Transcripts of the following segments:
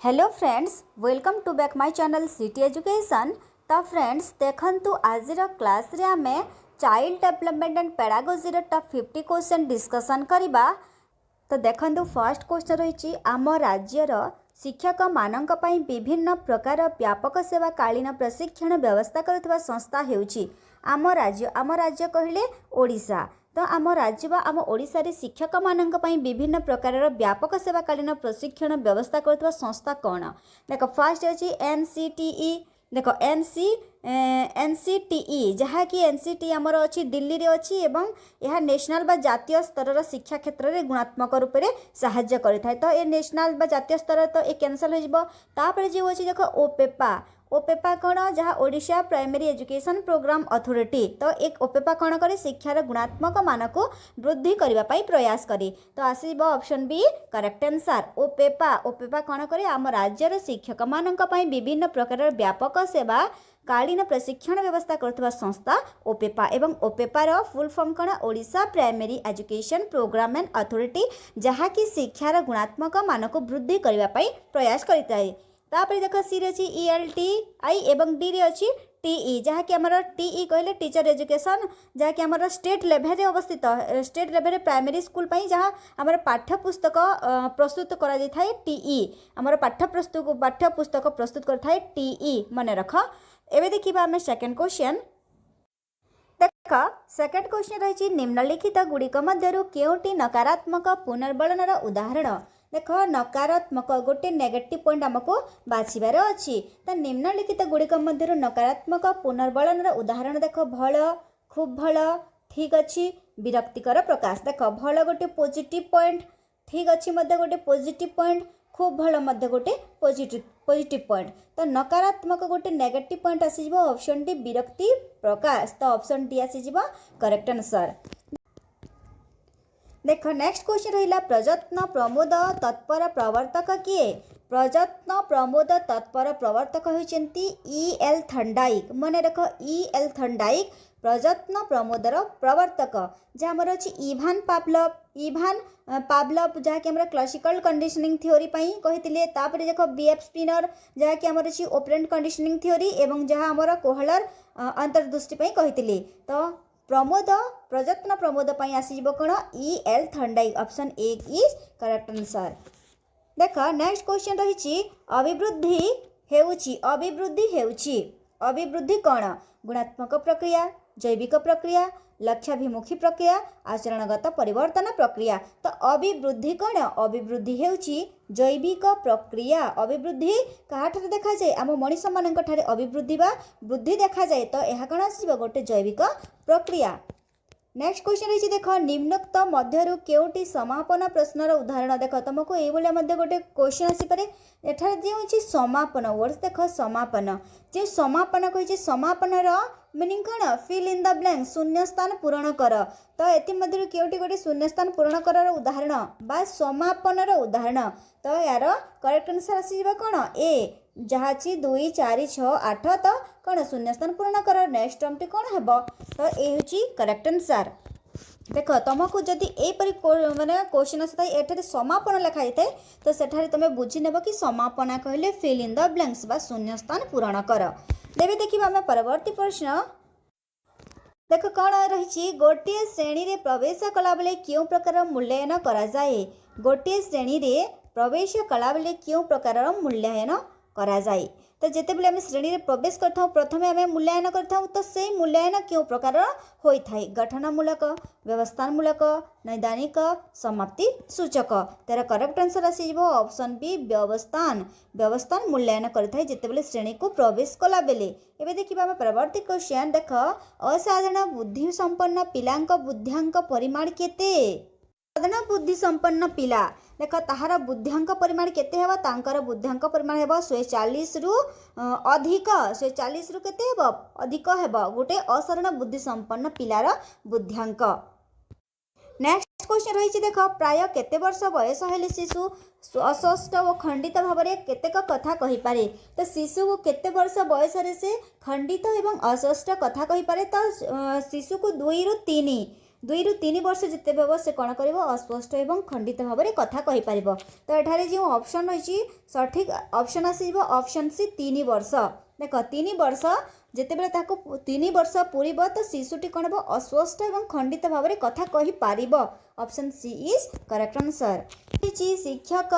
Hello friends welcome to back my channel city education. तो friends देखंतु आजिर class रे आमे चाइल्ड डेवलपमेंट एंड पेडागोजी रो टॉप 50 क्वेश्चन डिस्कशन करिबा। तो देखंतु फर्स्ट क्वेश्चन रही आम राज्यर शिक्षक मानक पई विभिन्न प्रकार व्यापक सेवा कालीन प्रशिक्षण व्यवस्था करुवा संस्था हेउची आम राज्य कहले ओडिशा। तो आम राज्य बा आम ओडिशा रे शिक्षक मानक पई विभिन्न प्रकार व्यापक सेवा कालीन प्रशिक्षण व्यवस्था करुवा संस्था कौन देख फास्ट अछि एनसीटीई। देख एनसीटीई जहाँकि एनसीटी आमर अच्छी दिल्ली रे अच्छी एवं यह नेशनल बा जातीय स्तर शिक्षा क्षेत्र में गुणात्मक रूप से साहाय्य करें। तो ये नेशनल बा जातीय स्तर तो ये कैंसल हो जो अच्छी देख ओपेपा कौन जहाँ Odisha primary education programme authority. तो एक ओपेपा कौन करे शिक्षार गुणात्मक मान को वृद्धि करने प्रयास करे। तो आसब ऑप्शन बी करेक्ट आंसर ओपेपा कौन करे आम राज्यर शिक्षक मानक पई विभिन्न प्रकार व्यापक सेवा कालीन प्रशिक्षण व्यवस्था करुवा संस्था ओपेपा। एवं ओपेपार फुल फॉर्म कौन Odisha primary education programme and authority जहाँकि शिक्षार गुणात्मक मान को वृद्धि करने प्रयास करें। तापर देख सी रे ELTI एवं डी रे अच्छी TE जहाँकि आमर TE कहले टीचर एजुकेशन जहाँकि आमर स्टेट लेवल रे अवस्थित स्टेट लेवल रे प्राइमरी स्कूल पई जहाँ आमर पाठ्यपुस्तक प्रस्तुत करा जाय थाए TE आमर पाठ्यपुस्तक प्रस्तुत कर थाए TE मन रख। एबे देखिबा हमें सेकंड क्वेश्चन। देख सेकंड क्वेश्चन रही निम्नलिखित गुड़िक मध्यरु केउटी नकारात्मक पुनर्बलनर उदाहरण। देख नकारात्मक गोटे नेगेटिव पॉइंट आमको बाछिबार अच्छी। तो निम्नलिखित गुड़िक मध्यरु नकारात्मक पुनर्बलनर उदाहरण देख भल खूब भल ठीक अच्छी विरक्तिकर प्रकाश। देख भल गोटे पॉजिटिव पॉइंट ठीक अच्छी गोटे पॉजिटिव पॉइंट खूब भल गोटे पॉजिटिव पॉइंट। तो नकारात्मक गोटे नेगेटिव पॉइंट आसीज ऑप्शन डी विरक्ति प्रकाश। तो ऑप्शन डी आसीज करेक्ट आंसर। देख नेक्स्ट क्वेश्चन रहा प्रयत्न प्रमोद तत्पर प्रवर्तक किए। प्रयत्न प्रमोद तत्पर प्रवर्तक होती EL थंडाइक मन रख EL थंडाइक प्रयत्न प्रमोदर प्रवर्तक जहाँ आमर अच्छी इभान पावलव जहाँकि आमर क्लासिकल कंडीशनिंग थ्योरी कही। तापर देख BF स्पिनर जहाँकि आमर अच्छी ऑपरेंट कंडीशनिंग थ्योरी एवं जहाँ आमर कोहलर अंतर्दृष्टि कही। तो प्रमोद प्रयत्न प्रमोद पई आसीबो कोन EL Thorndike option A is correct answer. देख नेक्स्ट क्वेश्चन रही अभिवृद्धि कौन गुणात्मक प्रक्रिया जैविक प्रक्रिया लक्ष्याभिमुखी प्रक्रिया आचरणगत परिवर्तन प्रक्रिया। तो अभिवृद्धि कौन अभिवृद्धि हेउची जैविक प्रक्रिया। अभिवृद्धि क्या देखा जाए आम मनीष मान अभिवृद्धि बा वृद्धि देखा जाए। तो यह कौन आसो गोटे जैविक प्रक्रिया। नेक्स्ट क्वेश्चन रही देख निम्नोक्त मध्यरु केउटी समापन प्रश्नर उदाहरण। देख तुमको ये गोटे क्वेश्चन आसीपे एठार जो समापन वर्ड्स देख समापन जो समापन कही समापनर मीनिंग कौन फिल इन द ब्लैंक शून्य स्थान पूरण कर। तो ये केउटी गोटे शून्य स्थान पूरण कर उदाहरण बा समापनर उदाहरण। तो यार करेक्ट आंसर आसीबा कौन ए जहाँ 2 4 6 8। तो कौन शून्य स्थान पूर्ण कर नेक्स्ट टर्म टी कौन है। तो ये करेक्ट आंसर। देख तुमको जदि यहपरी माने क्वेश्चन आए समापन लिखाई थाए तो सेठारे तुम बुझी नेब कि समापना कहले फिल इन द ब्लैंक्स बा शून्य स्थान पूरण कर। देवे देखिबा आम परवर्ती प्रश्न। देख कौन रही गोटे श्रेणी रे प्रवेश कला बेले क्यों प्रकार मूल्यांकन करा जाए। गोटे श्रेणी रे प्रवेश कला बेले क्यों प्रकार मूल्यांकन करा जाए। तो जिते बेले आम श्रेणी रे प्रवेश करता प्रथमे आम मूल्यांकन करता तो से मूल्यांकन क्यों प्रकार होता है गठनमूलक व्यवस्थानमूलक नैदानिक समाप्ति सूचक। तार करेक्ट आंसर आसीज ऑप्शन बी व्यवस्थान मूल्यांकन करता है जिते बेले श्रेणी को प्रवेश कला बेले। एबे देखिबा हम परवर्ती क्वेश्चन। देख असाधारण बुद्धि संपन्न पिलांक बुद्ध्यांक परिमाण केते। साधारण बुद्धि संपन्न पिला देख ताहार बुद्ध्यांक परिमाण केते हेबा तांकर बुद्ध्यांक परिमाण हेबा 140 रु अधिक 140 रु केते हेबा अधिक हेबा गोटे असाधारण बुद्धि संपन्न पिलार बुद्ध्यांक। नेक्स्ट क्वेश्चन रही देख प्राय केते वर्ष बयस हेले शिशु अस्पष्ट और खंडित भाव में केतेक कथा कहि पारे। तो शिशु को केते वर्ष बयस रे से खंडित एवं अस्पष्ट कथा कहि पारे। तो शिशु को 2 रु 3 दुई रु 3 वर्ष जिते हम से कौन कर अस्पष्ट एवं खंडित भाव में कथा कहीपर। तो एठारे जो ऑप्शन रही सठिक ऑप्शन आसीबो ऑप्शन सी 3 वर्ष। देख 3 वर्ष जितेबाला ताको 3 वर्ष पूरब तो शिशुटी कौन हम अस्वस्थ एवं खंडित भाव में कथा कहीपर। Option C is correct answer. शिक्षक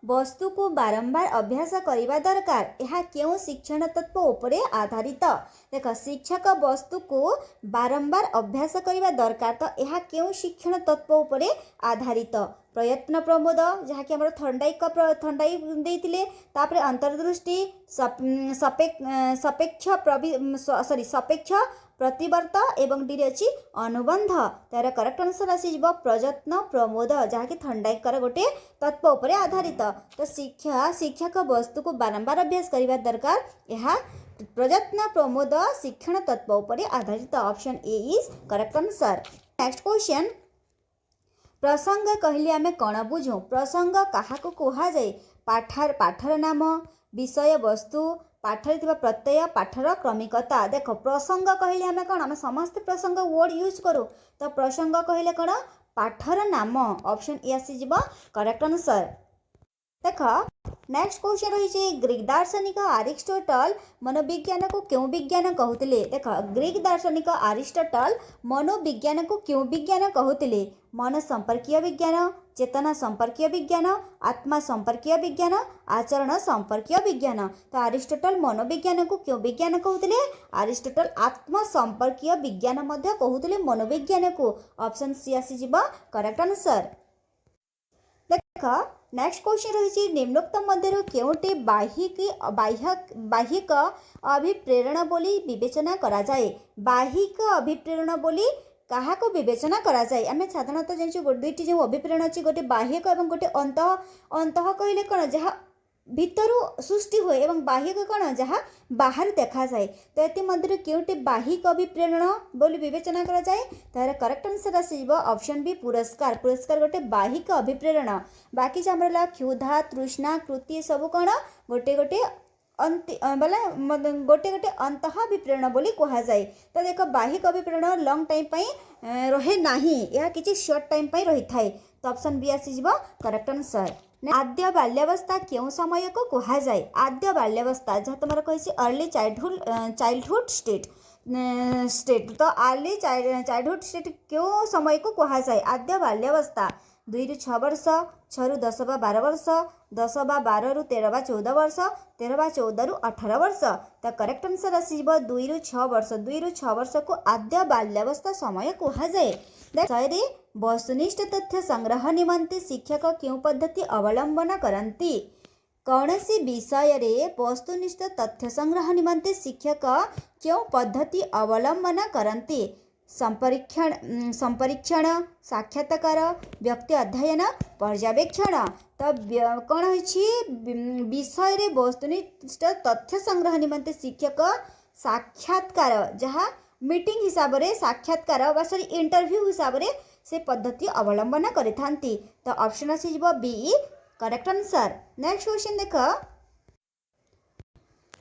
वस्तु को बारंबार अभ्यास करने दरकार यह क्यों शिक्षण तत्व उपरे आधारित। देख शिक्षक वस्तु को बारंबार अभ्यास करने दरकार तो यह क्यों शिक्षण तत्व उपरे आधारित। प्रयत्न प्रमोद जहाँकि आम थंडाई देते तापर अंतर्दृष्टि सापेक्ष सापेक्ष प्रतिवर्त एवं डी अच्छी अनुबंध। तार करेक्ट आंसर आसीज प्रयत्न प्रमोद जहाँकि थंडाईकर गोटे तत्व उपरे आधारित। तो शिक्षक वस्तु को बारंबार अभ्यास करने दरकार यह प्रयत्न प्रमोद शिक्षण तत्व उपरे आधारित। Option A is correct answer. Next question प्रसंग कहले आमे कौन बुझू। प्रसंग क्या कह जाए पाठर नाम विषय वस्तु पाठर थिबा प्रत्यय पाठर क्रमिकता। देख प्रसंग कहले आमे कौन आमे समस्त प्रसंग वर्ड यूज करूँ तो प्रसंग कहले कौन पाठर नाम। ऑप्शन ए आसीज करेक्ट आंसर। देख नेक्स्ट क्वेश्चन रही ग्रीक दार्शनिक अरिस्टोटल मनोविज्ञान को क्यों विज्ञान कहते। देख ग्रीक दार्शनिक अरिस्टोटल मनोविज्ञान को क्यों विज्ञान कहते। मन संपर्कीय विज्ञान चेतना संपर्कीय विज्ञान आत्मा संपर्कीय विज्ञान आचरण संपर्कीय विज्ञान। तो अरिस्टोटल मनोविज्ञान को क्यों विज्ञान कहते। अरिस्टोटल आत्मा संपर्कीय विज्ञान कहते मनोविज्ञान को। ऑप्शन सी आसीज करेक्ट आंसर। देख नेक्स्ट क्वेश्चन रही निम्नोक्त मध्य केउटी बाह्यिक अभिप्रेरण बोली विवेचना करा जाए। बाह्यिक अभिप्रेरण बोली क्या को विवेचना करा जाए। आम साधारणतः जानूँ दुईटी जो अभिप्रेरण अच्छी गोटे बाह्यिक और गोटे अंत कहले कौन जहाँ भितर सृष्टि हुए और बाह्यिक कौन जहाँ बाहर देखा जाए। तो ये मध्य केउटी बाह्यिक अभिप्रेरण बोली विवेचना करा जाए। तार करेक्ट आंसर आसीब ऑप्शन बी पुरस्कार। पुरस्कार गोटे बाह्यिक अभिप्रेरण। बाकी जो आमर क्षुधा तृष्णा कृति सब कौन गोटे गोटे बोले गोटे गोटे अंतःभिप्रेरण बोली कह जाए। तो देख बाह्यिक अभिप्रेरण लंग टाइम रहे ना यह किसी शॉर्ट टाइम रही थाए। तो ऑप्शन बी आसीज करेक्ट आंसर। आद्य बाल्यावस्था क्यों समय को कह जाए। आद्य बाल्यावस्था जहाँ तुम कही अर्ली चाइल्डहुड स्टेट तो अर्ली चाइल्डहुड स्टेट क्यों समय को कह जाए। आद्य बाल्यावस्था 2 रु 6 वर्ष 6 रु 10 वा 12 वर्ष 10 वा 12 रु 13 वा 14 वर्ष 13 वा 14 रु 18 वर्ष। तो करेक्ट आंसर आसीब 2 रु 6 वर्ष 2 रु 6 वर्ष को आद्य बाल्यावस्था समय कह जाए। वस्तुनिष्ठ तथ्य संग्रह निमंते शिक्षक क्यों पद्धति अवलंबन करती। कौन सी विषय रे वस्तुनिष्ठ तथ्य संग्रह निमंते शिक्षक क्यों पद्धति अवलंबन करती। संपरीक्षण साक्षात्कार व्यक्ति अध्ययन पर्यवेक्षण। तो कौन विषय रे वस्तुनिष्ठ तथ्य संग्रह निमंते शिक्षक साक्षात्कार जहाँ मीटिंग हिसाब रे साक्षात्कार सॉरी इंटरव्यू हिसाब रे से पद्धति अवलंबन करिथांती। तो ऑप्शन आसीज B correct answer. Next question देख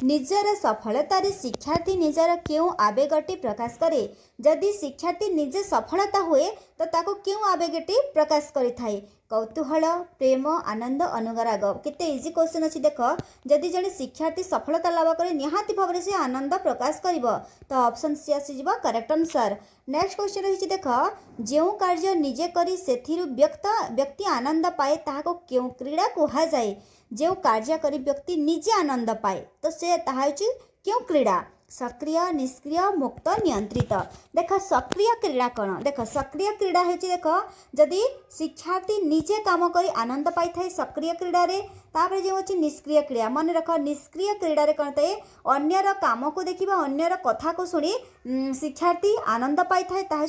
निजर सफलतार शिक्षार्थी निजर क्यों आवेगटी प्रकाश करे। जदि शिक्षार्थी निजे सफलता हुए तो ताको क्यों आवेगटी प्रकाश करिथाए। कौतूहल प्रेम आनंद अनुराग केते इजी क्वेश्चन अच्छी। देख जदि जड़े शिक्षार्थी सफलता लाभ करे निहाती भाव से आनंद प्रकाश करिवो। तो ऑप्शन सी आसीज करेक्ट आंसर। नेक्स्ट क्वेश्चन रही देख जो कार्य निजे करी सेथिरु व्यक्ति आनंद पाए ताहाको क्यों क्रीड़ा कह जाए। जो कार्य करी व्यक्ति निजे आनंद पाए तो से ताहा क्यों क्रीड़ा। सक्रिय निष्क्रिय मुक्त नियंत्रित। देख सक्रिय क्रीड़ा कौन। देख सक्रिय क्रीड़ा है देख जदि शिक्षार्थी निजे काम करी आनंद पाई थाए सक्रिय क्रीड़ा रे तापर जो अच्छी निष्क्रिय क्रीड़ा मन रख निष्क्रिय क्रीड़ा रे कौन थाए अन्यर काम को देखा अन्यर कथा को शुणी शिक्षार्थी आनंद पाई थाए ताहा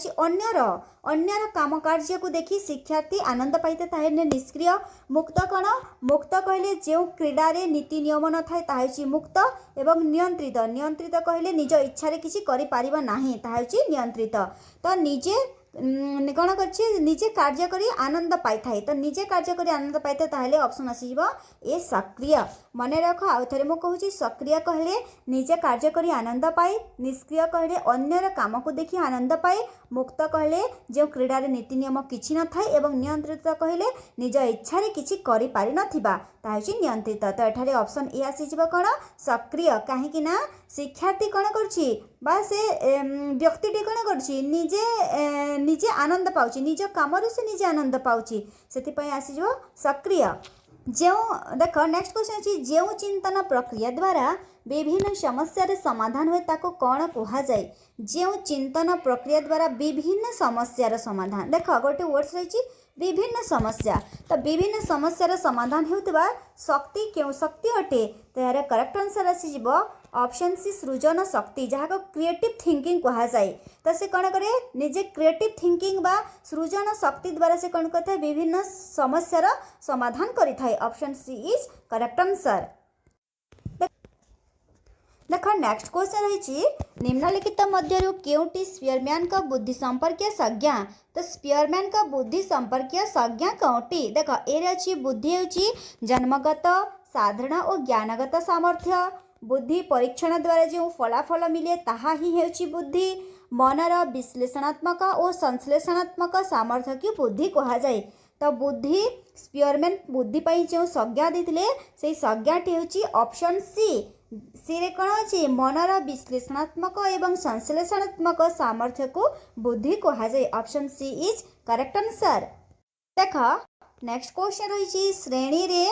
अन्यर काम कार्य को देखी शिक्षार्थी आनंद पाई थाए निष्क्रिय। मुक्त कौन मुक्त कहले जो क्रीड़ा रे नीति नियम न थाए ताहा मुक्त एवं नियंत्रित। नियंत्रित कहले निज इच्छा रे किसी करि पारिबा नाही ताहा नियंत्रित। तो निजे कौन कर निजे कार्य करी आनंद पाई थाए तो निजे कार्य करी आनंद पाई थाए ताहले ऑप्शन आसीजिवो ए सक्रिय। मन रख आउ थे मुझे कहूँ सक्रिय कहले निजे कार्य करी आनंद पाए, निष्क्रिय कहले अन्यर काम को देखी आनंद पाए, मुक्त कहले जो क्रीडा रे नीति नियम किछि न थाए एवं नियंत्रित कहले निज इच्छा रे किछि करि पारि नथिबा ता होछि नियंत्रित। तो एठारे ऑप्शन ए आसीजिवो कोन सक्रिय। काहेकि ना शिक्षार्थी कौन करछि बा से व्यक्तिटी कौन करछि निजे निजे आनंद पाउछि, निज काम से निजे आनंद पाउछि, सेति आसीजिवो सक्रिय। जो देख नेक्स्ट क्वेश्चन अच्छी जो चिंतन प्रक्रिया द्वारा विभिन्न समस्या समाधान हुए ताको कौन कह जाए। जो चिंतन प्रक्रिया द्वारा विभिन्न समस्या समाधान देख गोटे वर्ड्स रही विभिन्न समस्या तो विभिन्न समस्या समाधान होता शक्ति क्यों शक्ति अटे तो यार करेक्ट आंसर आसीज ऑप्शन सी सृजन शक्ति जहाँ को क्रिएटिव थिंकिंग कह जाए। तो से कौन करे निजे क्रिएटिव थिंकिंग बा सृजन शक्ति द्वारा से कौन करता है विभिन्न समस्यार समाधान करिथाए। Option C is correct answer. देख नेक्स्ट क्वेश्चन रही निम्नलिखित मध्यरु केउटी स्पीयरमैन का बुद्धि संपर्कीय संज्ञा तो स्पीयरमैन का बुद्धि संपर्कीय संज्ञा कौटी देख ए अच्छी बुद्धि होची जन्मगत साधारण और ज्ञानगत सामर्थ्य बुद्धि परीक्षण द्वारा जो फलाफल मिले ताहा ही हेउची बुद्धि मनर विश्लेषणात्मक और संश्लेषणात्मक सामर्थ्य की बुद्धि कहा जाए। तो बुद्धि स्पीयरमैन बुद्धि पर जो संज्ञा देते से संज्ञाटी होची ऑप्शन सी सी कौन अच्छी मनर विश्लेषणात्मक एवं संश्लेषणात्मक सामर्थ्य को बुद्धि कहा जाए। Option C is correct answer. देख नेक्स्ट क्वेश्चन रही श्रेणी रे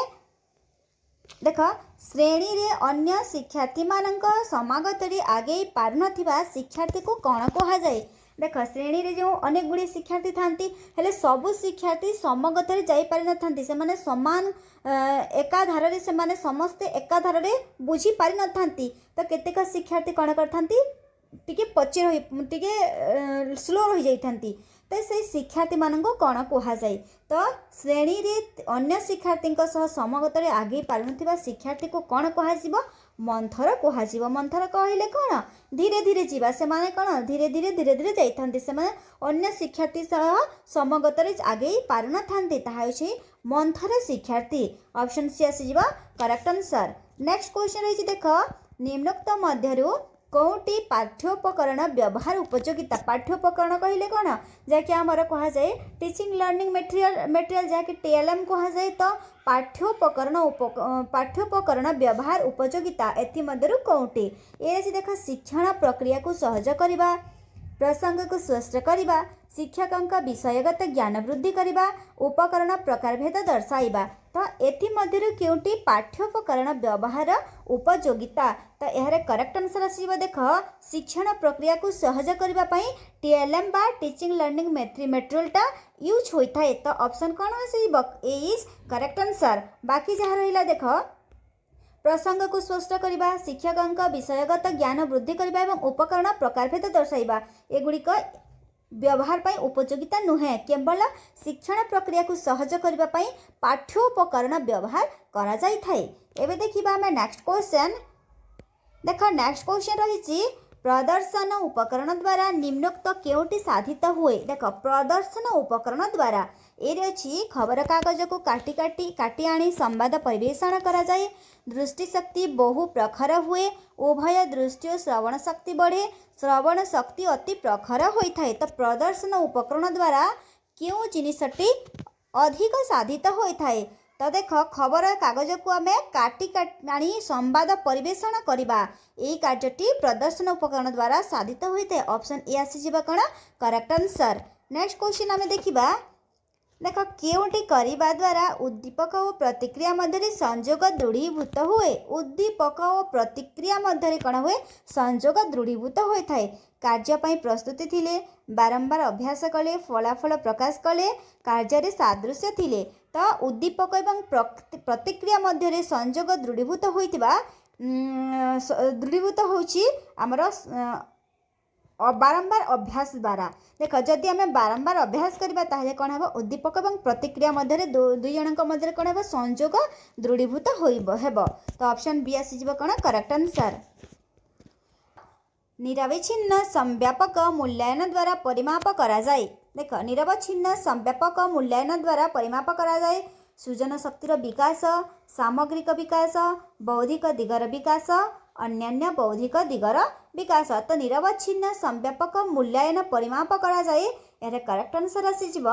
देख श्रेणी रे अन्य शिक्षार्थी मानक समागत रे आगे पार नथिबा शिक्षार्थी को कौन कहा जाए। देख श्रेणी रे जो अनेक गुड़ी शिक्षार्थी थांती हेले सबु शिक्षार्थी समगत रे जाई पारि न थांती से समान एकाधार रे से समस्ते एकाधार रे बुझी पारि न थांती। तो केतेक शिक्षार्थी कौन करथांती टिके पचे रही टिके स्लो रही जाई थांती तो से शिक्षार्थी मानक कौन कह जाए। तो श्रेणी रे अन्य शिक्षार्थी समगत रे आगे पारि नथिबा शिक्षार्थी को कौन कह मंथर कह मंथर कहले कौन धीरे धीरे जीवा से माने कौन धीरे धीरे जाइथांती से माने अन्य शिक्षार्थी सह समगत रे आगे पारि न थांती ताहा होछि मंथर शिक्षार्थी। ऑप्शन सी आसीजिबा करेक्ट आंसर। नेक्स्ट क्वेश्चन रही देख निम्नोक्त मध्यरु कौटी पाठ्योपकरण व्यवहार उपयोगिता पाठ्योपकरण कहले कौन जहाँकि आमर कह जाए टीचिंग लर्निंग मेटेरियल जहाँकि टीएलएम कह जाए। तो पाठ्योपकरण व्यवहार उपयोगिता एमध्यु कौटी ये देख शिक्षण प्रक्रिया को सहज करवा प्रसंग को स्पष्ट करवा शिक्षकों विषयगत ज्ञान वृद्धि करवा उपकरण प्रकारभेद दर्शाइबा। तो एमध्यु केउटी पाठ्योपकरण व्यवहार उपयोगिता तो यार करेक्ट आंसर आसीबा देख शिक्षण प्रक्रिया को सहज करने टीएलएम बा टीचिंग लर्निंग मेटेरियलटा यूज होता है। तो ऑप्शन कौन आसीबा ए इज करेक्ट आंसर। बाकी जहाँ रहा देख प्रसंग को स्पष्ट करवा शिक्षकों विषयगत ज्ञान वृद्धि करवा एवं उपकरण प्रकारभेद दर्शाइबा एगुड़िक व्यवहार पाई उपयोगिता नुहे केवल शिक्षण प्रक्रिया को सहज करने पाठ्योपकरण व्यवहार करा जाई थाए। एबे देखिबा हमें नेक्स्ट क्वेश्चन देख नेक्स्ट क्वेश्चन रही प्रदर्शन उपकरण द्वारा निम्नोक्त केउटी साधित हुए। देख प्रदर्शन उपकरण द्वारा ये अच्छी खबर कागज को काटी आनी संवाद परिवेषण करा जाए दृष्टिशक्ति बहु प्रखर हुए उभय दृष्टि और श्रवण शक्ति बढ़े श्रवण शक्ति अति प्रखर होता है। तो प्रदर्शन उपकरण द्वारा क्यों जिनिसटी अधिक साधित होता है। तो देख खबर कागज को आम काटी आनी संवाद परिवेषण करवा यही कार्यटी प्रदर्शन उपकरण द्वारा साधित होता है। ऑप्शन ए आसीजिबा कौन करेक्ट आंसर। नेक्स्ट क्वेश्चन आम देखा देख केउटी करने द्वारा उद्दीपक और प्रतिक्रिया मध्य संयोग दृढ़ीभूत हुए उद्दीपक और प्रतिक्रिया मध्य कौन हुए संयोग दृढ़ीभूत होता है। कार्यपाई प्रस्तुति थिले बारंबार अभ्यास कले फलाफल प्रकाश कले कार्य सादृश्य थिले। तो उद्दीपक एवं प्रतिक्रिया मध्य संयोग दृढ़ीभूत होइतिबा दृढ़ीभूत होउछि आमर बारंबार अभ्यास द्वारा। देख जदि आम बारंबार अभ्यास करवा ताहले कौन हम उद्दीपक और प्रतिक्रिया मध्य दुई जनक मध्य कौन हम संयोग दृढ़ीभूत होब। तो ऑप्शन बी आसीजिबा कौन करेक्ट आंसर। निरविच्छिन्न संव्यापक मूल्यांकन द्वारा परिमाप करा जाए। देख निरवच्छिन्न संव्यापक मूल्यांकन द्वारा परिमाप कराए सृजन शक्तिर विकास सामग्रिक विकास बौद्धिक दिगर विकास अन्यान्य बौद्धिक दिगर विकास। तो निरवच्छिन्न संव्यापक मूल्यांकन परिमाप कराए यार करेक्ट आंसर आसीजिव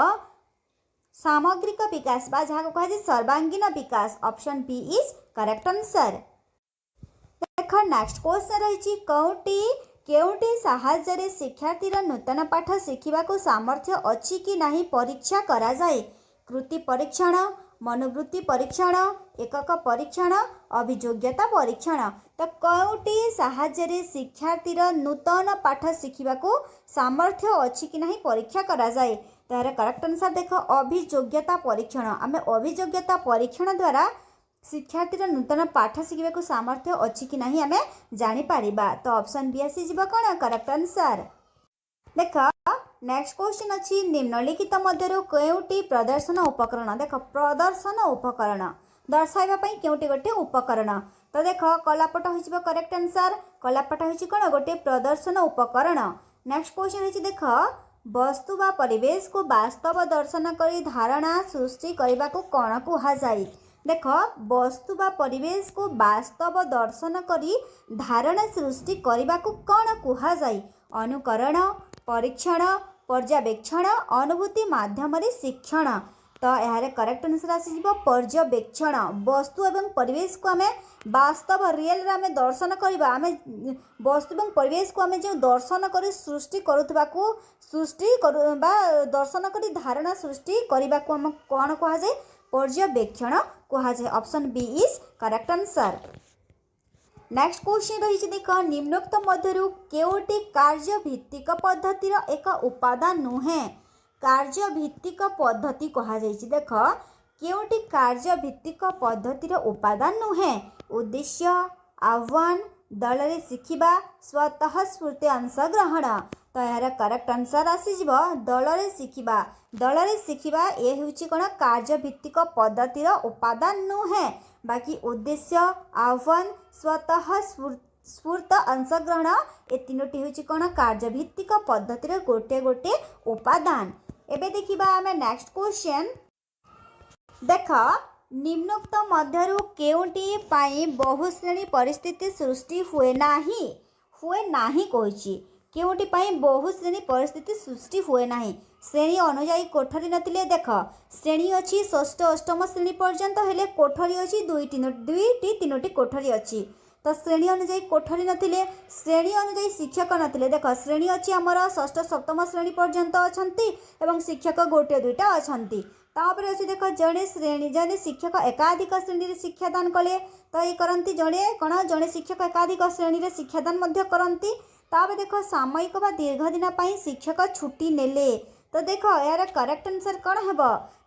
सामग्रिक विकास बा जहाँ कहुए सर्वांगीन विकास option B is correct answer. देख नेक्स्ट क्वेश्चन रही केउटी साहाय्य शिक्षार्थीर नूतन पाठ शिखा सामर्थ्य अच्छी कि नहीं परीक्षा करा जाए कृति परीक्षण मनोवृत्ति परीक्षण एकक परीक्षण अभियोग्यता परीक्षण। तो कौटी साहाय्य शिक्षार्थीर नूतन पाठ शिखा सामर्थ्य अच्छी कि नहीं परीक्षा करा जाए तार करेक्ट आंसर देख अभियोग्यता परीक्षण। आम अभियोग्यता परीक्षण द्वारा शिक्षार्थीर नूतन पाठ शिखा सामर्थ्य अच्छी कि नहीं आम जापर। तो ऑप्शन बी आसीज कौन करेक्ट आंसर। देख नेक्स्ट क्वेश्चन अच्छी निम्नलिखित मध्य केउटी प्रदर्शन उपकरण देख प्रदर्शन उपकरण दर्शाइवाई केउटी गोटे उपकरण। तो देख कलापट हो करेक्ट आंसर कलापट हो कौन गोटे प्रदर्शन उपकरण। नेक्स्ट क्वेश्चन रही देख वस्तु बा परिवेश को वास्तव दर्शन कर धारणा सृष्टि करने को कौन कहुए। देख वस्तु बा परिवेश को वास्तव दर्शन करी धारणा सृष्टि करने को कौन कहुए अनुकरण परीक्षण पर्यवेक्षण अनुभूति माध्यम शिक्षण। तो यार करेक्ट आंसर आसीज पर्यवेक्षण वस्तु एवं परिवेश को आम वास्तव रियल आम दर्शन करवा आम वस्तु एवं परिवेश को आम जो दर्शन कर सृष्टि करुवा दर्शन कर धारणा सृष्टि करने को आम कौन कहुए पर्यवेक्षण कहुए option B is correct answer. Next question रही देख निम्नोक्त मध्यरु केउटी कार्यभित्तिक पद्धतिर एक उपादान नुहे कार्य भित्तिक पद्धति कहुई। देख केउटी कार्यभित्तिक पद्धतिर उपादान नुहे उद्देश्य आह्वान दल रे शिखिबा स्वतः स्फूर्ति अंशग्रहण। तो यार करेक्ट आंसर आसीज दल रे शिखिबा ये हूँ कौन कार्यभित्तिक पद्धतिर उपादान नुहे बाकी उद्देश्य आह्वान स्वतः स्फूर्त अंशग्रहण ए तीनोटी हूँ कौन कार्यभित्तिक पद्धतिर गोटे गोटे उपादान। एबे देखिबा आमे नेक्स्ट क्वेश्चन देख निम्नोक्त मध्यरु केउटी पाई बहुश्रेणी परिस्थिति सृष्टि हुए नाही कहिछि केउटी पाई बहुश्रेणी परिस्थिति सृष्टि हुए नाही श्रेणी अनुजाई कोठरी नथिले देख श्रेणी अच्छी षष्ठ अष्टम श्रेणी पर्यंत हेले कोठरी अच्छी दुईटी तीनोटी कोठरी अच्छी। तो श्रेणी अनुजाई कोठरी नथिले श्रेणी अनुजाई शिक्षक नथिले देख श्रेणी अच्छी आमर षष्ठ सप्तम श्रेणी पर्यंत अछंती एवं शिक्षक गोटे दुईटा अछंती। तापर अच्छी देख जड़े शिक्षक एकाधिक श्रेणी रे शिक्षादान कले तो ये करती जड़े शिक्षक एकाधिक श्रेणी रे शिक्षादान मध्य करती। तापर देख सामयिक बा दीर्घ दिन पाई शिक्षक छुट्टी नेले तो देख यार करेक्ट आंसर कौन है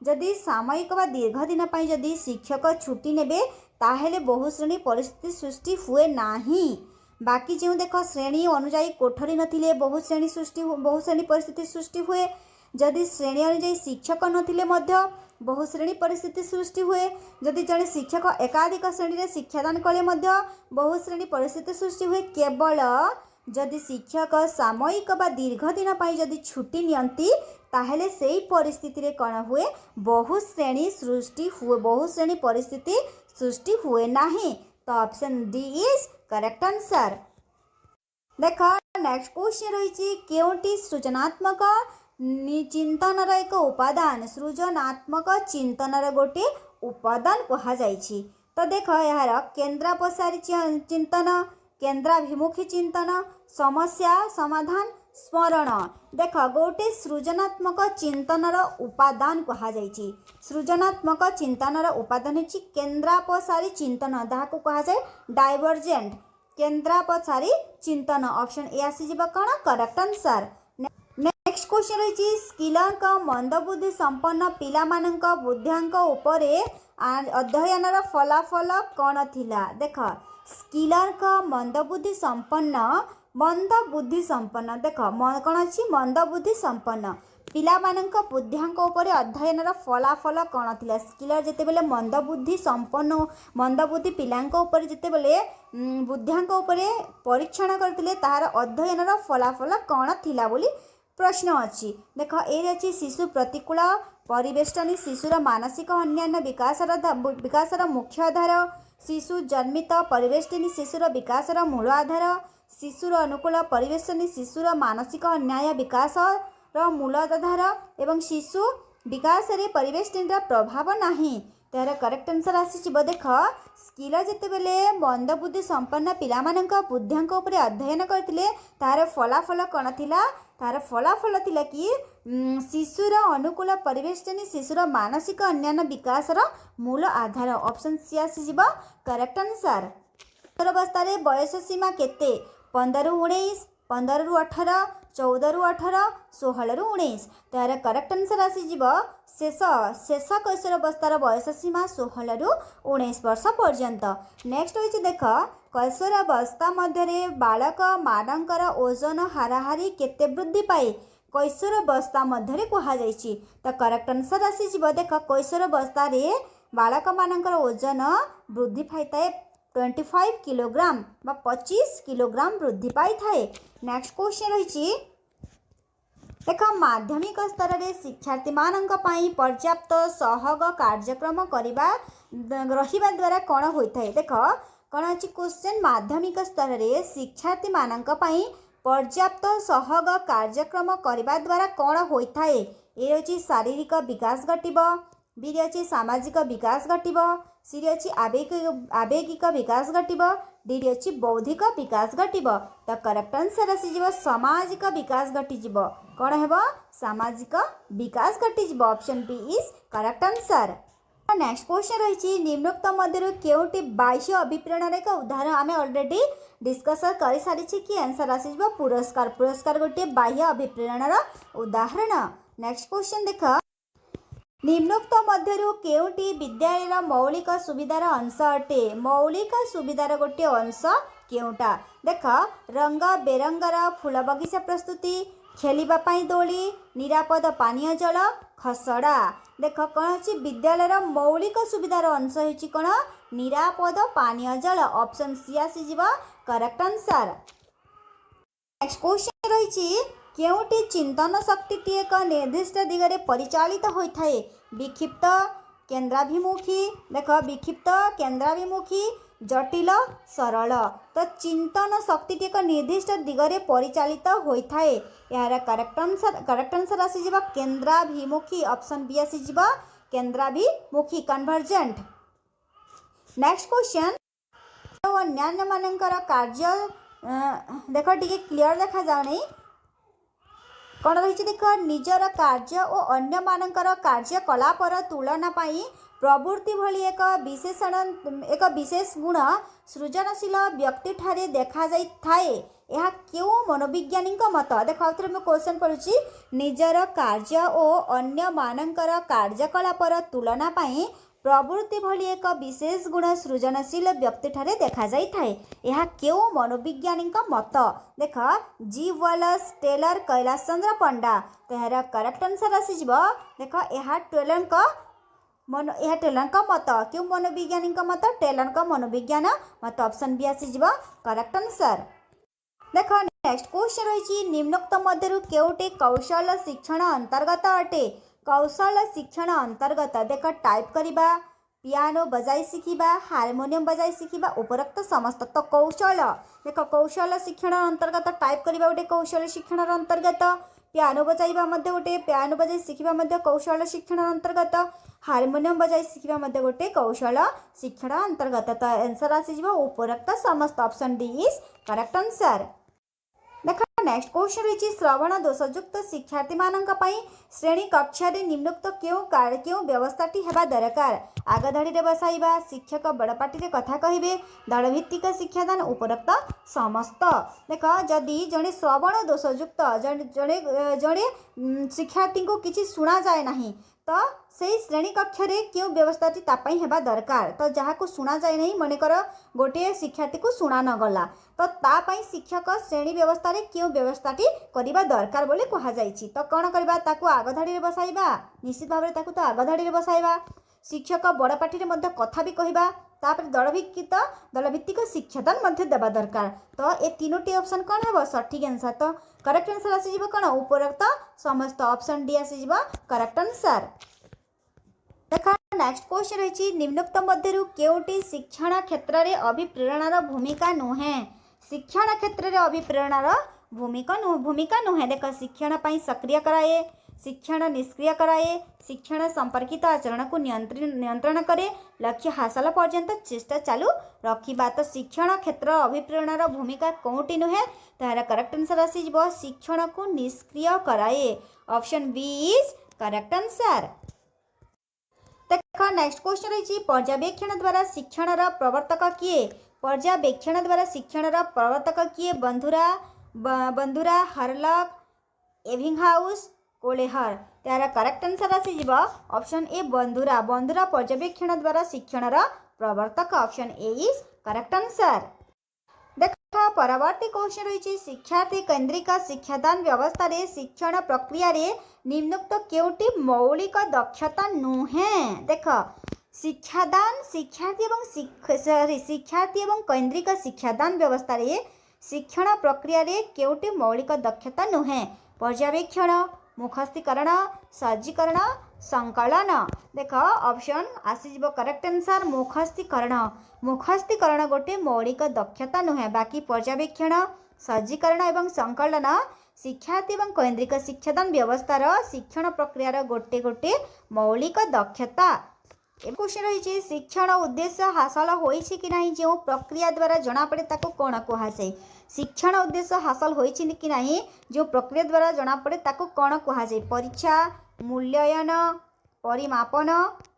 जदि सामयिक बा दीर्घ दिन पाई जदि शिक्षक छुट्टी नेबे ताहेले बहुश्रेणी परिस्थिति सृष्टि हुए नाही। बाकी जो देख श्रेणी अनुजाई कोठरी नथिले बहुश्रेणी परिस्थिति सृष्टि हुए जदि श्रेणी अनुजाई शिक्षक नथिले मध्य बहुश्रेणी परिस्थिति सृष्टि हुए जदि जड़े शिक्षक एकाधिक श्रेणी रे शिक्षादान कले मध्य बहुश्रेणी परिस्थिति सृष्टि हुए केवल जदि शिक्षक सामयिक बा दीर्घ दिन पाई जदि छुट्टी नियंती ताहेले सेही परिस्थिति रे कौन हुए बहुश्रेणी परिस्थिति सृष्टि हुए नाही। तो option D is correct answer. देख नेक्स्ट क्वेश्चन रही केउटी सृजनात्मक चिंतनर एक उपादान सृजनात्मक चिंतनर गोटे उपादान कहुई। तो देख यार केन्द्रापसारी चिंतन केन्द्राभिमुखी चिंतन समस्या समाधान स्मरण देख गोटे सृजनात्मक चिंतनर उपादान कहुई। सृजनात्मक चिंतनर उपादान होची केन्द्रापसारी चिंतन जहाँ कहुए डाइवर्जेंट केन्द्रापसारी चिंतन ऑप्शन ए आसीज कौन करेक्ट आंसर। नेक्स्ट क्वेश्चन रही स्किलर मंदबुद्धि संपन्न पिलामानंक बुद्ध्यांक उपरे अध्ययनर फलाफल कौन थिला। देख स्किलर मंदबुद्धि संपन्न देख कौन अच्छी मंदबुद्धि संपन्न पिलामानंक बुद्ध्यांक उपरे अध्ययनर फलाफल कौन थिला। स्किलर जेतेबेले मंदबुद्धि पिलांक उपरे जेतेबेले बुद्ध्यांक उपरे परीक्षण करथिले ताहार अध्ययनर फलाफल कौन थिला बोली प्रश्न अच्छी देख ये अच्छी शिशु प्रतिकूल परिवेष्टनी शिशुर मानसिक अन्यान्य विकासर मुख्य आधार शिशु जन्मित परिवेष्टिनी शिशुर विकासर मूल आधार शिशुर अनुकूल परिवेष्टनी शिशुर मानसिक अन्याय विकासर मूल आधार एवं शिशु विकास रे परिवेष्टिनीर प्रभाव नाही। तार करेक्ट आंसर आसी देख स्किल जितेबले मंदबुद्धि संपन्न पिलामानंक बुद्धियांक उपरे अध्ययन करथिले तार फलाफल कौन थिला तार फलाफल थिला कि शिशुर अनुकूल परिवेष्टनी शिशुर मानसिक अन्यान्य विकासर मूल आधार ऑप्शन सी आसी करेक्ट आंसर। अवस्था बयस सीमा केते 15 ରୁ 19 15 ରୁ 18 14 ରୁ 18 16 ରୁ 19 तार करेक्ट आंसर आसी शेष कैशोर अवस्थार बयस सीमा 16 ରୁ 19 वर्ष पर्यंत। नेक्स्ट होइछि देख कैशोर अवस्था मध्य बालक मानकर ओजन हाराहारी केते वृद्धि पाए कैशोर अवस्था मध्य कह जाइछि। तो करेक्ट आंसर आसी देख कैशोर अवस्था बालक मानकर ओजन वृद्धि पाई 25 किलोग्राम बा 25 किलोग्राम वृद्धि पाई थाए। नेक्स्ट क्वेश्चन रही देख माध्यमिक स्तर में शिक्षार्थी मानक पई पर्याप्त सहयोग कार्यक्रम करवा रहिबा द्वारा कौन होता है देख कौन अच्छी क्वेश्चन माध्यमिक स्तर में शिक्षार्थी मानक पई पर्याप्त सहयोग कार्यक्रम करवा द्वारा कौन होता है ए अच्छी शारीरिक विकास घटिब बी अच्छी सामाजिक विकास घटिब सी अच्छी आवेगिक विकास घटिब डी अच्छी बौद्धिक विकास घटिब। तो करेक्ट आंसर आसी सामाजिक विकास घटीजिब कौन है सामाजिक विकास घटीजिब option B is correct answer. Next question रही निम्नोक्त मध्य केउटी बाह्य अभिप्रेरण एक उदाहरण आम ऑलरेडी डिस्कस कर सारी कि आंसर आसी पुरस्कार पुरस्कार गोटे बाह्य अभिप्रेरण उदाहरण। नेक्स्ट क्वेश्चन देख निम्नोक्त मध्य केउटी विद्यालय मौलिक सुविधार अंश अटे मौलिक सुविधार गोटे अंश केउटा देख रंग बेरंगर फूल बगीचा प्रस्तुति खेलिबा पाई दोली निरापद पानीय जल खसड़ा देख कौन अच्छी विद्यालय मौलिक सुविधार अंश होची कौन निरापद पानीय जल ऑप्शन सी आसी करेक्ट आंसर। नेक्स्ट क्वेश्चन रही केउटी चिंतन शक्ति एक निर्दिष्ट दिगरे परिचालित होता है विक्षिप्त केन्द्राभिमुखी देख विक्षिप्त केन्द्राभिमुखी जटिल सरल। तो चिंतन शक्ति एक निर्दिष्ट दिगरे परिचालित होता है यार करेक्ट आंसर आसी केन्द्राभिमुखी ऑप्शन बी आसी केन्द्राभिमुखी कन्वर्जेंट। नेक्स्ट क्वेश्चन अन्यान्य मानकर कार्य देख टी क्लियर देखा जाऊनी कौन रही देख निजर कार्य और अन्य मानकर कार्यकलापर तुलना पाई प्रवृत्ति भली एक विशेष गुण सृजनशील व्यक्ति ठारे देखा जाई थाए यह क्यों मनोविज्ञानी मत देख आउथरे मैं क्वेश्चन पढ़ुची निजर कार्य और अन्य मानकर कार्यकलापर तुलना पाई प्रवृत्ति भली एक विशेष गुण सृजनशील व्यक्ति ठारे देखा जाई थाए यह क्यों मनोविज्ञानी मत देख जी वालस टेलर कैलाश चंद्र पंडा। तो यार करेक्ट आंसर आसी देख यह टेलर मत क्यों मनोविज्ञानी मत टेलर मनोविज्ञान मत ऑप्शन बी आसी करेक्ट आंसर। देख नेक्स्ट क्वेश्चन रही निम्नोक्त मध्य केउटे कौशल शिक्षण अंतर्गत अटे कौशल शिक्षण अंतर्गत देख टाइप करिबा पियानो बजाई शिखिबा हारमोनियम बजाई शिखिबा उपरोक्त समस्त तो कौशल देख कौशल शिक्षण अंतर्गत टाइप करिबा गोटे कौशल शिक्षण अंतर्गत पियानो बजाइबा मध्य गोटे पियानो बजाई शिखिबा मध्य कौशल शिक्षण अंतर्गत हारमोनियम बजाई शिखिबा मध्य गोटे कौशल शिक्षण अंतर्गत। तो आंसर आसी उपरोक्त समस्त option D is correct answer. देख नेक्स्ट क्वेश्चन रही श्रवण दोषयुक्त शिक्षार्थी मानक पई श्रेणी कक्षा निम्नोक्त क्यों व्यवस्थाटी हेबा दरकार आगधाड़ी बसाइबा शिक्षक बड़पाटी रे कथा कहिबे दलभित्तिक शिक्षादान उपरोक्त समस्त। देख जदि जड़े श्रवण दोषयुक्त जड़े जड़े शिक्षार्थी को किसी शुणा जाए नहीं तो से श्रेणी कक्षा रे क्यों व्यवस्थाटी तापाई हेबा दरकार तो जहाँ को शुणा जाए नहीं मनेकर गोटे शिक्षार्थी को शुणा न गला तो तापाई शिक्षक श्रेणी व्यवस्था रे क्यों व्यवस्थाटी करिबा दरकार बोले कहा जाइछि। तो कौन करबा ताकू आगधाड़ी रे बसाइबा निश्चित भाव रे ताकू तो आगधाड़ी रे बसाइबा शिक्षक बड़ पाटी रे मध्य कथा भी कहबा तापर दलभित्तिक शिक्षादान मध्य देवा दरकार। तो ये तीनोटी ऑप्शन कौन है सठिक आंसर। तो करेक्ट आंसर आसीज कौन उपरोक्त समस्त ऑप्शन डी आसीज करेक्ट आंसर। देखा नेक्स्ट क्वेश्चन रही निम्नोक्त मध्यरु केउटी शिक्षण क्षेत्र में अभिप्रेरणार भूमिका नुहे। शिक्षण क्षेत्र में अभिप्रेरणार भूमिका नुहे। देख शिक्षण पर सक्रिय कराए, शिक्षण निष्क्रिय कराए, शिक्षण संपर्कित आचरण को नियंत्रण करे, लक्ष्य हासिल पर्यंत चेष्टा चालू रखिबा। तो शिक्षण क्षेत्र अभिप्रेरणार भूमिका कौटी नुहे। तार करेक्ट आंसर आसीज शिक्षण को निष्क्रिय कराए। Option B is correct answer. देखो नेक्स्ट क्वेश्चन रही पर्यवेक्षण द्वारा शिक्षण प्रवर्तक किए। पर्यवेक्षण द्वारा शिक्षण प्रवर्तक किए बंधुरा हरलक एबिंगहाउस कोलेहर। त्यार करेक्ट आंसर आसीज ऑप्शन ए बंधुरा पर्यवेक्षण द्वारा शिक्षण प्रवर्तक। Option A is correct answer. देखा परवर्ती क्वेश्चन रही शिक्षार्थी केन्द्रिक शिक्षादान व्यवस्था रे शिक्षण प्रक्रिया रे निम्नोक्त केउटी मौलिक दक्षता नुहे। देख शिक्षादान शिक्षार्थी एवं केन्द्रिक शिक्षादान व्यवस्था रे शिक्षण प्रक्रिया रे केउटी मौलिक दक्षता नुहे। पर्यवेक्षण, मुखस्थीकरण, सज्जीकरण, संकलन। देख ऑप्शन आसीज करेक्ट आंसर मुखस्थीकरण गोटे मौलिक दक्षता नुहे। बाकी पर्यवेक्षण, सज्जीकरण एवं संकलन शिक्षार्थी एवं केन्द्रिक शिक्षादान व्यवस्थार शिक्षण प्रक्रियार गोटे गोटे मौलिक दक्षता। क्वेश्चन रही शिक्षण उद्देश्य हासिल होइछि कि नहीं जो प्रक्रिया द्वारा जना पड़े ताको कौन कहुए। शिक्षण उद्देश्य हासिल होइछि कि नहीं जो प्रक्रिया द्वारा जना पड़े ताको कौन कहुए। परीक्षा, मूल्यांकन, परिमापन,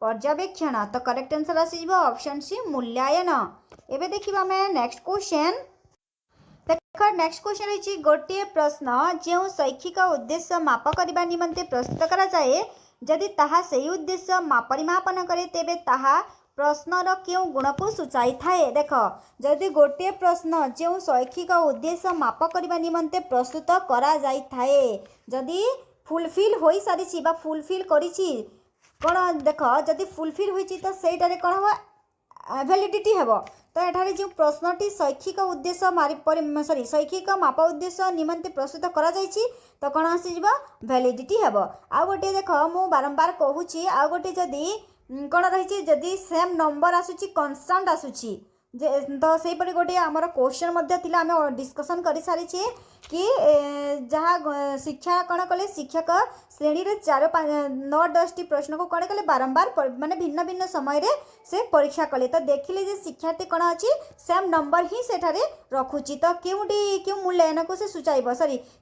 पर्यवेक्षण। तो करेक्ट आंसर आसीज ऑप्शन सी मूल्यांकन। एबे देखिबा मैं नेक्स्ट क्वेश्चन। देख नेक्स्ट क्वेश्चन रही गोटे प्रश्न जो शैक्षिक उद्देश्य माप करने निमंते प्रस्तुत करा जाए जदि ताहा सही उद्देश्य परिमापन करे तेबे ताहा प्रश्नर क्यों गुण को सूचाई थाए। देख जदि गोटे प्रश्न जो शैक्षिक उद्देश्य माप करने निमंते प्रस्तुत करा जाई थाए जदि फुलफिल हो सारी बा फुलफिल करिछि कौन। देख जदि फुलफिल होइछि तो सेटारे कौन हम भैलिडिटी हेब। तो एठारे जो प्रश्नटी शैक्षिक उद्देश्य शैक्षिक माप उद्देश्य निमंते प्रस्तुत करा जाइछि तो कौन आसीजिबा भैलिडिटी हेब। आ गोटे देख मु बारंबार कहूछि आ गोटे जदि कौन रही जदि सेम नंबर आसुछि कन्स्टांट आसुछि तो सेपरि गोटे आमर क्वेश्चन मध्य थिला आमे डिस्कशन कर सारी कि जहाँ शिक्षा कौन कले शिक्षक श्रेणी रे 9-10 प्रश्न को कौन कले बारंबार माने भिन्न भिन्न समय रे से परीक्षा कले तो देखिले जे शिक्षार्थी कौन अच्छी सेम नंबर ही सेठारे रखुची तो क्यों मूल्यांकन को से सूचाइब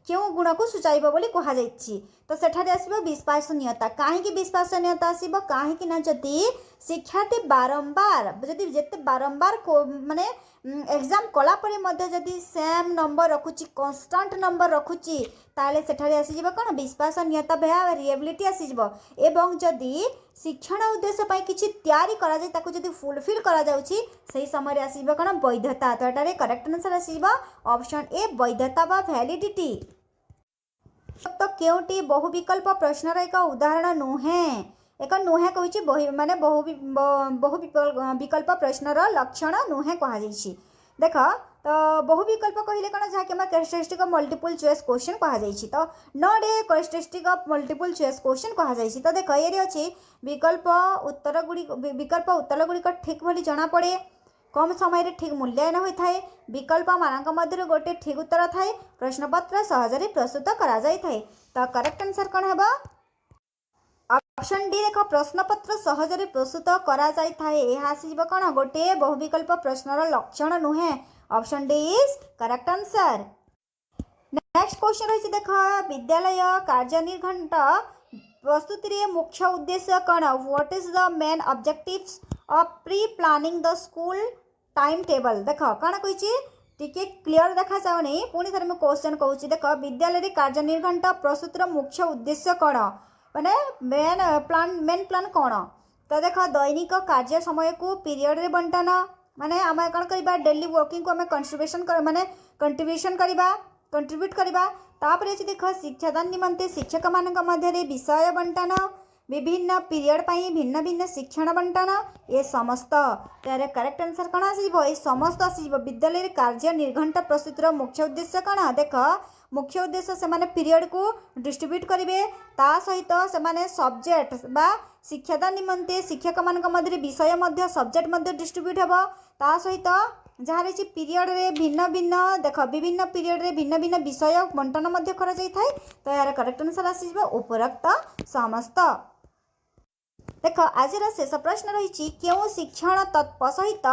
क्यों गुण को सूचाइब बोली कहा जाइछि। तो सेठारे आसीबो विश्वसनीयता। काहेकि विश्वसनीयता आसीबो काहेकि ना जदि शिक्षार्थी बारंबार जदि जेते बारंबार माने एग्जाम कला परे मध्य जदि सेम नंबर रखुची कन्स्टांट नंबर रखुची ताले सेठारे आसीजिबो कोन विश्वसनीयता रिएबिलिटी आसीजिबो। एवं जदि शिक्षण उद्देश्य पाई किछि तैयारी करा जाय ताकू जदि फुलफिल करा जाउची सही समय आसीजिबो कोन वैधता। तो एटारे करेक्ट आंसर आसीजिबो ऑप्शन ए वैधता बा वैलिडिटी। तो केउटी बहु विकल्प प्रश्नर एक उदाहरण नुहे। एक नुहे कहिछि माने बहु विकल्प प्रश्नर लक्षण नुहे कहा जाइछि। देख तो बहु विकल्प कहले कौन जहाँकि characteristic of multiple choice question कहा जाइछि। तो not a characteristic of multiple choice question कहा जाइछि। तो देख ये अच्छी विकल्प उत्तर गुड़िक ठीक भली जना पड़े कम समय रे ठीक मूल्यांकन होता है विकल्प मानक मध्य गोटे ठीक उत्तर थाए प्रश्नपत्र सहजरे प्रस्तुत करा जाय थाए। तो करेक्ट आंसर कौन है ऑप्शन डी। देख प्रश्नपत्र सहजरे प्रस्तुत करा जाय थाए यह आसीब कौन गोटे बहुविकल्प प्रश्नर लक्षण नुहे। Option D is correct answer. Next question रही देख विद्यालय कार्यनिर्घंट प्रस्तुति रे मुख्य उद्देश्य कौन। What is the main objectives of pre planning the school time table. देख कौन कही टिके क्लियर देखा जाऊनी पुणी थे मुझे क्वेश्चन कहूँ। देख विद्यालय कार्यनिर्घंट प्रस्तुतिर मुख्य उद्देश्य कौन माने मेन प्लान कौन। तो देख दैनिक कार्य समय को पीरियड रे बंटन माने आम कौन करवा डेली वर्किंग को आम कंट्रीब्यूट करवा। तापर देख शिक्षादान निमंते शिक्षक मान मध्य विषय बंटन विभिन्न पीरियड पाई भिन्न भिन्न शिक्षण बंटन ये समस्त तार करेक्ट आंसर कौन आसीबो ये समस्त आसीबो विद्यालय कार्य निर्घंट प्रस्तुतिर मुख्य उद्देश्य कौन देख मुख्य उद्देश्य से माने पीरियड को डिस्ट्रीब्यूट करेंगे ता सहित से माने सब्जेक्ट बा शिक्षादान निमंते शिक्षक मान मध्य विषय मध्य सब्जेक्ट मध्य डिस्ट्रीब्यूट हेबो ता सहित जहाँ रही पीरियड रे भिन्न भिन्न देख विभिन्न पीरियड रे भिन्न भिन्न विषय बंटन मध्य करा जाय थाए तो यार करेक्ट आंसर आसीबो उपरोक्त समस्त। देख आज शेष प्रश्न रही क्यों शिक्षण तत्व सहित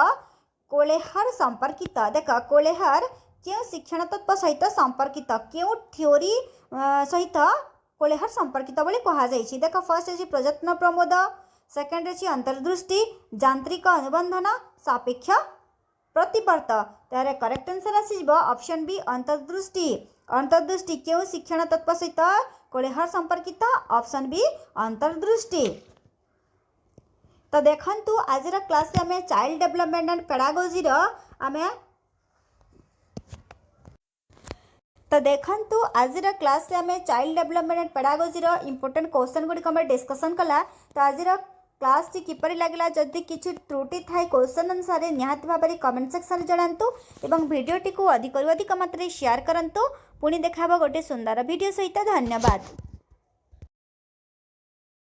कोलेहार संपर्कित देख कोलेहार क्यों शिक्षण तत्व सहित संपर्कित क्यों थ्योरी सहित कोलेहार संपर्कित बोली कहा जायछि। देख फर्स्ट अछि प्रयत्न प्रमोद सेकंड अछि अंतर्दृष्टि यांत्रिक अनुबंधन सापेक्ष प्रतिपर्त तार करेक्ट आंसर आसीबो ऑप्शन बी अंतर्दृष्टि। अंतर्दृष्टि क्यों शिक्षण तत्व सहित कोलेहार संपर्कित ऑप्शन बी अंतर्दृष्टि। तो देखंतु आजर क्लास आम चाइल्ड डेवलपमेंट एंड पेडागोजी आम तो देखंतु आजर क्लास आम child development and pedagogy important question गुड़िक आम डिस्कसन कला। तो आजर क्लास टी किपरि लागला जदि किछि त्रुटि थाए क्वेश्चन अनुसार निहाती भाव में कमेंट सेक्शन जणांतु एवं वीडियोटी को अधिक मात्रा शेयर करंतु। पुणी देखा गोटे सुंदर वीडियो सहित धन्यवाद।